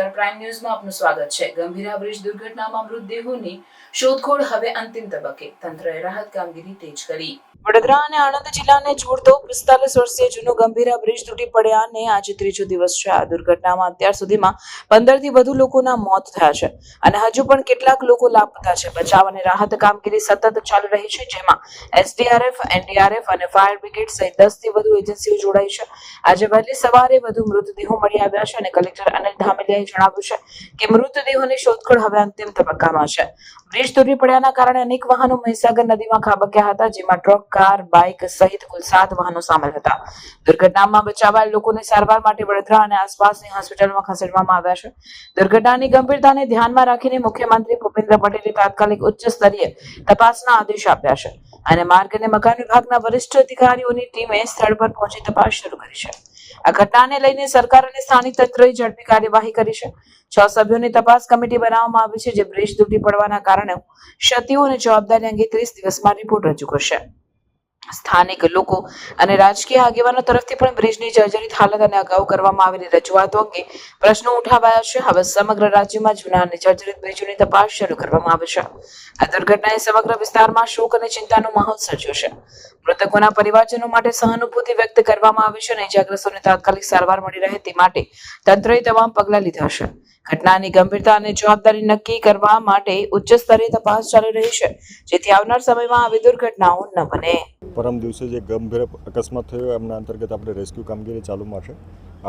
નમસ્કાર, પ્રાઇમ ન્યૂઝમાં આપનું સ્વાગત છે। ગંભીરા બ્રિજ દુર્ઘટનામાં મૃતદેહોની શોધખોળ હવે અંતિમ તબક્કે, તંત્રએ રાહત કામગીરી તેજ કરી। વડોદરા અને આણંદ જિલ્લાને જોડતો 45 વર્ષીય જૂનો ગંભીરા બ્રિજ તૂટી પડ્યાને આજે ત્રીજો દિવસ છે। આ દુર્ઘટનામાં અત્યાર સુધીમાં 15 થી વધુ લોકોના મોત થયા છે અને હજુ પણ કેટલાક લોકો લાપતા છે। બચાવ અને રાહત કામગીરી સતત ચાલી રહી છે, જેમાં એસડીઆરએફ, એનડીઆરએફ અને ફાયર બ્રિગેડ સહિત 10 થી વધુ એજન્સીઓ જોડાઈ છે। આજે વહેલી સવારે વધુ મૃતદેહો મળી આવ્યા છે અને કલેક્ટર અનિલ ધામેલિયાએ જણાવ્યું છે કે મૃતદેહોની શોધખોળ હવે અંતિમ તબક્કામાં છે। બ્રિજ તૂટી પડ્યાના કારણે અનેક વાહનો મહીસાગર નદીમાં ખાબક્યા હતા, જેમાં ટ્રક, કાર, બાઇક સહિત કુલ 7 વાહનો સામેલ હતા। દુર્ઘટનામાં બચાવાયેલ લોકોને સારવાર માટે વડોદરા અને આસપાસની હોસ્પિટલમાં ખસેડવામાં આવ્યા છે। દુર્ઘટનાની ગંભીરતાને ધ્યાનમાં રાખીને મુખ્યમંત્રી ભૂપેન્દ્ર પટેલે તાત્કાલિક ઉચ્ચ સ્તરીય તપાસના આદેશ આપ્યા છે અને માર્ગ અને મકાન વિભાગના વરિષ્ઠ અધિકારીઓની ટીમે સ્થળ પર પહોંચી તપાસ શરૂ કરી છે। આ ઘટનાને લઈને સરકાર અને સ્થાનિક તંત્રએ ઝડપી કાર્યવાહી કરી છે। 6 સભ્યોની તપાસ કમિટી બનાવવામાં આવી છે, જે બ્રિજ તૂટી પડવાના કારણે ક્ષતિઓ અને જવાબદારી અંગે 30 દિવસમાં રિપોર્ટ રજૂ કરશે। સ્થાનિક લોકો અને રાજકીય આગેવાનો તરફથી પણ બ્રિજની જર્જરિત હાલત અને અગાઉ કરવામાં આવેલી રજૂઆતો અંગે પ્રશ્નો ઉઠાવાયા છે। હવે સમગ્ર રાજ્યમાં જૂના અને જર્જરિત બ્રિજોની તપાસ શરૂ કરવામાં આવી છે। આ દુર્ઘટનાએ સમગ્ર વિસ્તારમાં શોક અને ચિંતાનો માહોલ સર્જ્યો છે। મૃતકોના પરિવારજનો માટે સહાનુભૂતિ વ્યક્ત કરવામાં આવી છે અને ઇજાગ્રસ્તોને તાત્કાલિક સારવાર મળી રહે તે માટે તંત્રએ તમામ પગલાં લીધા છે। ઘટનાની ગંભીરતા અને જવાબદારી નક્કી કરવા માટે ઉચ્ચ સ્તરીય તપાસ ચાલી રહી છે, જેથી આવનાર સમયમાં આવી દુર્ઘટનાઓ ન બને। પરમ દિવસે જે ગંભીર અકસ્માત થયો એમના અંતર્ગત આપણે રેસ્ક્યુ કામગીરી ચાલુમાં છે।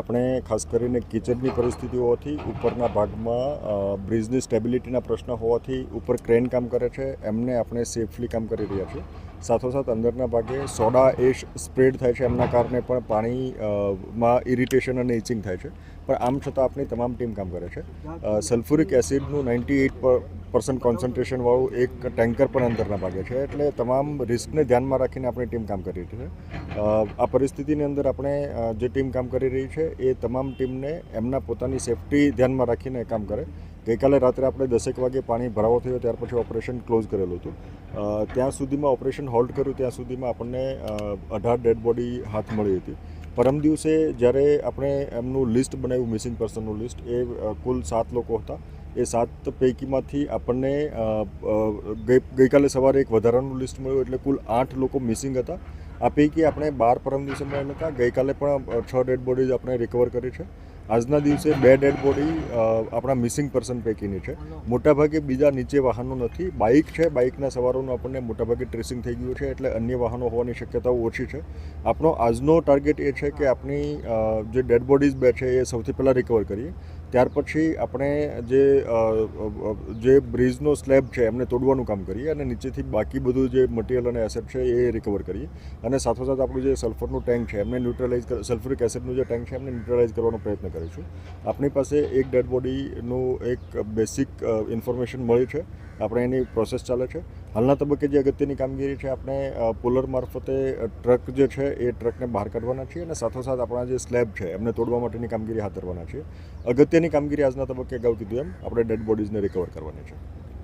આપણે ખાસ કરીને કિચડની પરિસ્થિતિઓથી ઉપરના ભાગમાં બ્રિજની સ્ટેબિલિટીના પ્રશ્ન હોવાથી ઉપર ક્રેન કામ કરે છે, એમને આપણે સેફલી કામ કરી રહ્યા છીએ। સાથોસાથ અંદરના ભાગે સોડા એશ સ્પ્રેડ થાય છે, એમના કારણે પણ પાણીમાં ઇરિટેશન અને ઇચિંગ થાય છે, પણ આમ છતાં આપણી તમામ ટીમ કામ કરે છે। સલ્ફ્યુરિક એસિડનું 98% કોન્સન્ટ્રેશનવાળું એક ટેન્કર પણ અંદરના ભાગે છે, એટલે તમામ રિસ્કને ધ્યાનમાં રાખીને આપણી ટીમ કામ કરી રહી છે। આ પરિસ્થિતિની અંદર આપણે જે ટીમ કામ કરી રહી છે એ તમામ ટીમને એમના પોતાની સેફટી ધ્યાનમાં રાખીને કામ કરે। ગઈકાલે રાત્રે આપણે 10 વાગે પાણી ભરાવો થયો, ત્યાર પછી ઓપરેશન ક્લોઝ કરેલું હતું। ત્યાં સુધીમાં ઓપરેશન હોલ્ડ કર્યું ત્યાં સુધીમાં આપણને 18 ડેડ બોડી હાથ મળી હતી। પરમ દિવસે જ્યારે આપણે એમનું લિસ્ટ બનાવ્યું, મિસિંગ પર્સનનું લિસ્ટ, એ કુલ 7 લોકો હતા। એ 7 પૈકીમાંથી આપણને ગઈકાલે સવારે એક વધારાનું લિસ્ટ મળ્યું, એટલે કુલ 8 લોકો મિસિંગ હતા। આ પૈકી આપણે 12 પરમ દિવસે મળ્યા હતા। ગઈકાલે પણ 6 ડેડ બોડીઝ આપણે રિકવર કરી છે। આજના દિવસે 2 ડેડ બોડી આપણા મિસિંગ પર્સન પૈકીની છે। મોટાભાગે બીજા નીચે વાહનો નથી, બાઇક છે, બાઇકના સવારોનું આપણને મોટાભાગે ટ્રેસિંગ થઈ ગયું છે, એટલે અન્ય વાહનો હોવાની શક્યતાઓ ઓછી છે। આપણો આજનો ટાર્ગેટ એ છે કે આપણી જે ડેડ બોડીઝ બે છે એ સૌથી પહેલાં રિકવર કરીએ, ત્યાર પછી આપણે જે બ્રિજનો સ્લેબ છે એમને તોડવાનું કામ કરીએ અને નીચેથી બાકી બધું જે મટીરિયલ અને એસેટ છે એ રિકવર કરીએ, અને સાથોસાથ આપણું જે સલ્ફરનું ટેન્ક છે એમને સલ્ફ્યુરિક એસિડનું જે ટેન્ક છે એમને ન્યુટ્રલાઇઝ કરવાનો પ્રયત્ન કરીશું। આપણી પાસે એક ડેડ બોડીનું એક બેસિક ઇન્ફોર્મેશન મળી છે, આપણે એની પ્રોસેસ ચાલે છે। હાલના તબક્કે જે અગત્યની કામગીરી છે, આપણે પુલર મારફતે ટ્રક જે છે એ ટ્રકને બહાર કાઢવાના છીએ અને સાથોસાથ આપણા જે સ્લેબ છે એમને તોડવા માટેની કામગીરી હાથ ધરવાના છીએ। અગત્યની કામગીરી આજના તબક્કે અગાઉ કીધું એમ આપણે ડેડ બોડીઝને રિકવર કરવાની છે।